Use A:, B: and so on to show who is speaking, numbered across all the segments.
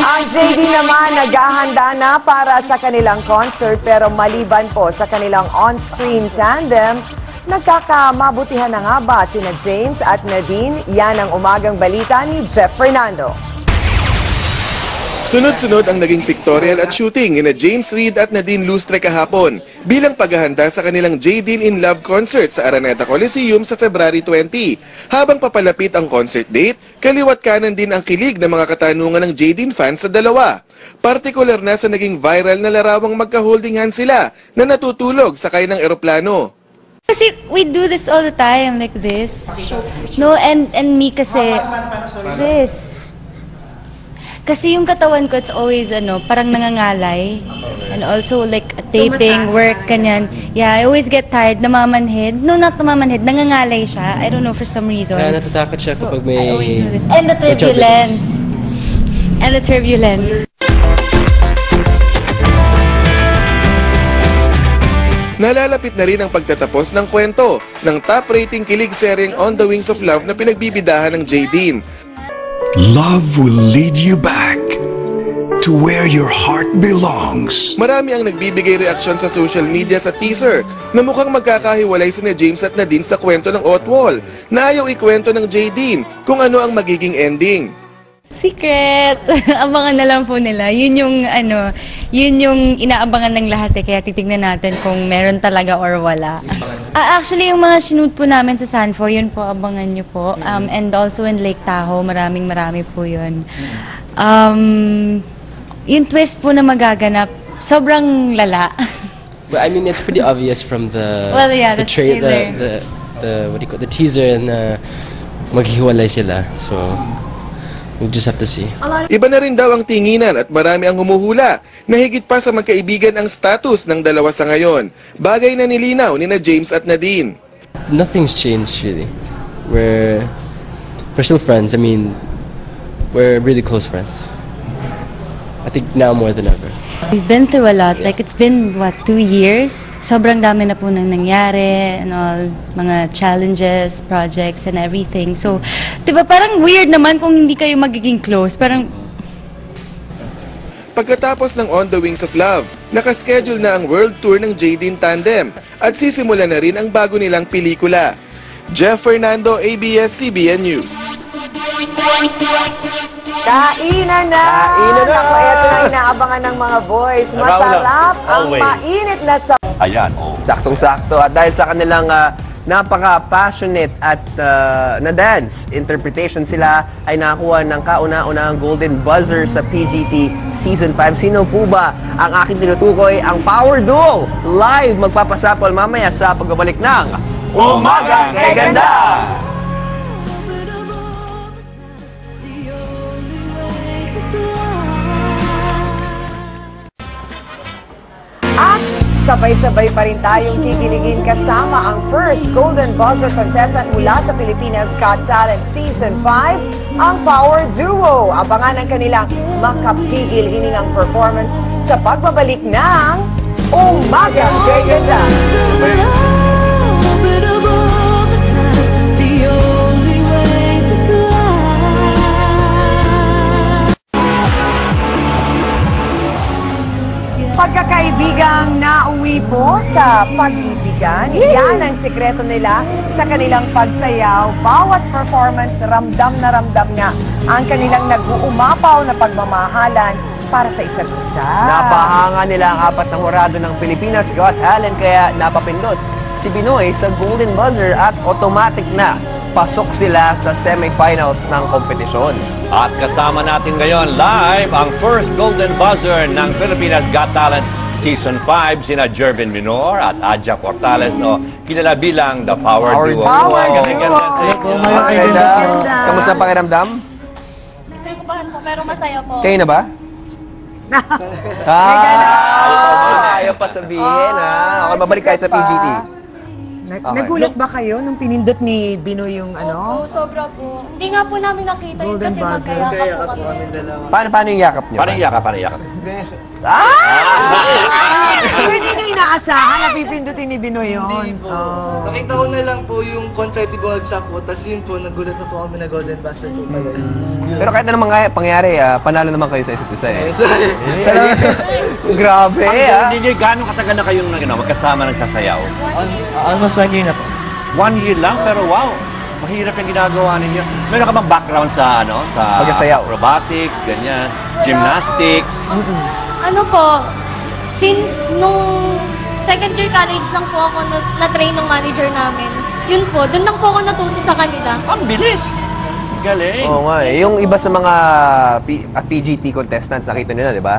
A: Ang JD naman naghahanda na para sa kanilang concert pero maliban po sa kanilang on-screen tandem, nagkakamabutihan na nga ba sina James at Nadine? Yan ang umagang balita ni Jeff Fernando.
B: Sunod-sunod ang naging pictorial at shooting ni James Reid at Nadine Lustre kahapon bilang paghahanda sa kanilang JD in Love concert sa Araneta Coliseum sa February 20. Habang papalapit ang concert date, kaliwat kanan din ang kilig ng mga katanungan ng JD fans sa dalawa. Partikular na sa naging viral na larawang magka-holding hands sila na natutulog sakay ng eroplano.
C: Kasi we do this all the time, like this. No, and me kasi, this. Kasi yung katawan ko, it's always, parang nangangalay. And also, like, taping, work, kanyan. Yeah, I always get tired, namamanhid. No, not namamanhid, nangangalay siya. I don't know, for some reason.
D: Kaya natatakot siya kapag may...
C: I always do this. And the turbulence. And the turbulence.
B: Nalalapit na rin ang pagtatapos ng kwento ng top-rating kilig seryeng On the Wings of Love na pinagbibidahan ng Jadine.
E: Love will lead you back to where your heart belongs.
B: Marami ang nagbibigay reaksyon sa social media sa teaser na mukhang magkakahiwalay sina James at Nadine sa kwento ng Otwol na ayaw ikwento ng Jadine kung ano ang magiging ending.
C: Secret! Abangan na lang po nila. Yun yung inaabangan ng lahat eh. Kaya titignan natin kung meron talaga or wala. Actually, yung mga sinute po namin sa Sanfo, yun po, abangan nyo po. And also in Lake Tahoe, marami po yun. Yung twist po na magaganap, sobrang lala.
D: But I mean, it's pretty obvious from the
C: the trailer.
D: The teaser na maghiwalay sila. So we'll just have to see.
B: Iba na rin daw ang tinginan at marami ang humuhula na higit pa sa magkaibigan ang status ng dalawa sa ngayon. Bagay na nilinaw ni James at Nadine.
D: Nothing's changed really. We're still friends. I mean, we're really close friends. I think now more than ever.
C: We've been through a lot. Like, it's been, 2 years? Sobrang dami na po nang nangyari and all, mga challenges, projects, and everything. So, diba, parang weird naman kung hindi kayo magiging close. Parang...
B: Pagkatapos ng On the Wings of Love, nakaschedule na ang world tour ng Jadine Tandem at sisimula na rin ang bago nilang pelikula. Jeff Fernando, ABS-CBN News.
A: Kainan na! Naku, eto na inaabangan ng mga boys. Masarap ang mainit na sa...
F: Ayan,
G: Saktong-sakto. At dahil sa kanilang napaka-passionate at na-dance interpretation, sila ay nakakuha ng kauna-unahang Golden Buzzer sa PGT Season 5. Sino po ba ang aking tinutukoy? Ang Power Duo! Live magpapasapol mamaya sa pagbabalik ng Umaga Kay Ganda!
A: Sabay-sabay pa rin tayong kikiligin kasama ang first Golden Buzzer contestant mula sa Pilipinas Got Talent Season 5, ang Power Duo. Abangan ang kanilang makapigil hiningang performance sa pagbabalik ng Umaga Kay Ganda. Pagkakaibigang nauwi po sa pag-ibigan, yan ang sikreto nila sa kanilang pagsayaw. Bawat performance, ramdam na ramdam nga ang kanilang nag-uumapaw na pagmamahalan para sa isa't isa.
G: Napahanga nila ang 4 na hurado ng Pilipinas Got Talent kaya napapindot si Binoy sa Golden Buzzer at automatic na pasok sila sa semifinals ng kompetisyon.
F: At kasama natin ngayon live ang first Golden Buzzer ng Pilipinas Got Talent Season 5, sina Jervin Minor at Adja Portales, o kilala bilang The Power Duo.
A: Power Duo!
G: Kamusta pakiramdam?
H: Nagkubahan po, pero masaya po.
G: Kayo na ba? Ayaw pa sabihin, Okay, mabalik tayo sa PGT.
A: Nagulat ba kayo nung pinindot ni Bino yung
H: Opo, sobra po. Hindi nga po namin nakita yun
A: Golden
H: kasi
A: Buzzer.
H: magkayakap po kami.
G: Paano yung yakap nyo?
F: Paano yakap?
A: So hindi nyo inaasahan na pipindutin ni Binoy yun?
I: Hindi po. Nakita ko na lang po yung confetti bumagsak po, tapos yun po, nagulat na po kami na Golden Buzzer po pala.
G: Pero kahit anong pangyari, panalo naman kayo sa isa't isa eh. Grabe
F: Hindi nyo, gano'ng katagal na kayong magkasama nagsasayaw?
I: Almost 1 year na po.
F: 1 year lang, pero wow! Mahirap yung ginagawa ninyo. Meron ka bang background sa
G: Pagsasayaw.
F: acrobatics, ganyan, gymnastics?
H: Ano po, since nung second year college lang po ako na-train ng manager namin. Yun po, dun lang po ako natuto sa kanila.
F: Ang bilis! Galing!
G: Oo nga eh. Yung iba sa mga PGT contestants, nakita nila, di ba?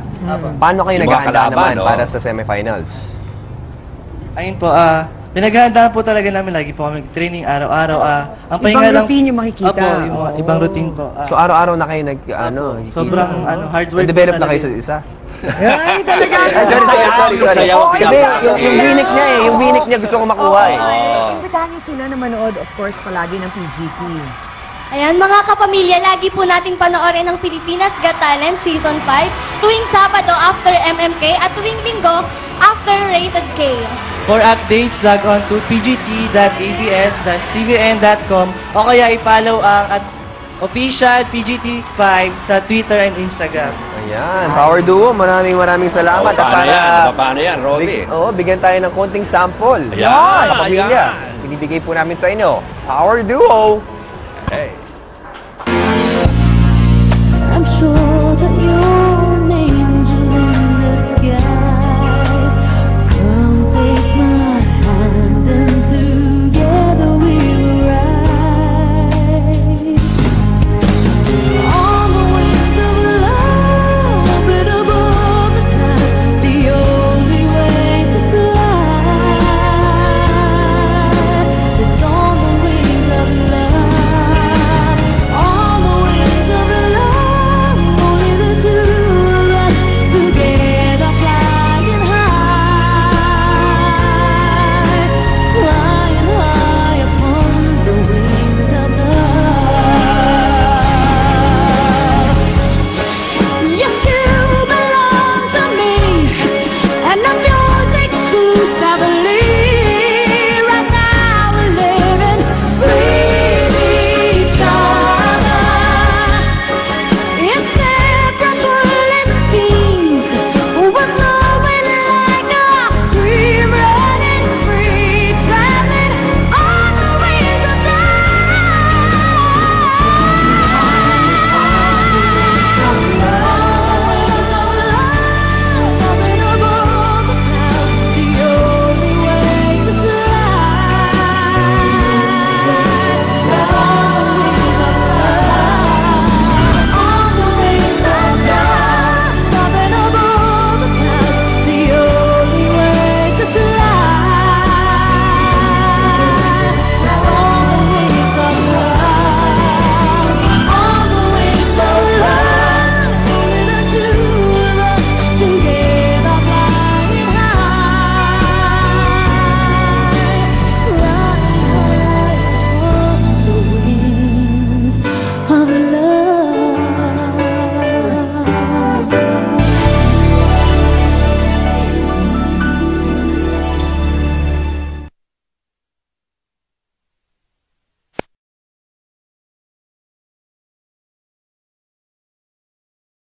G: Paano kayo
F: Yung mga
G: naghahanda
F: kalaban,
G: naman
F: no?
G: para sa semifinals?
I: Ayun po, pinaghahandaan po talaga namin. Lagi po kami training araw-araw. Ang pahinga
A: Ibang
I: lang...
A: routine yung makikita.
I: Opo, yung mga ibang routine po.
G: So araw-araw na kayo
I: Sobrang hard work.
G: develop na
I: talaga
G: kayo sa isa?
A: Ay, talaga.
G: Sorry.
F: Sayaw,
G: Kasi yung vinik niya eh, yung vinik niya gusto ko makuha eh.
A: Imbitahan nyo sila na manood, of course, palagi ng PGT.
H: Ayan, mga kapamilya, lagi po nating panoorin ang Pilipinas Got Talent Season 5 tuwing Sabado after MMK at tuwing Linggo after Rated K.
I: For updates, log on to pgt.abs.cbn.com o kaya i-follow ang official PGT5 sa Twitter and Instagram.
G: Ayan, Power Duo, maraming salamat.
F: Paano yan, Robby?
G: Bigyan tayo ng konting sample.
F: Ayan,
G: Kapamilya, binibigay po namin sa inyo. Power Duo!
F: Hey.
C: I'm sure that you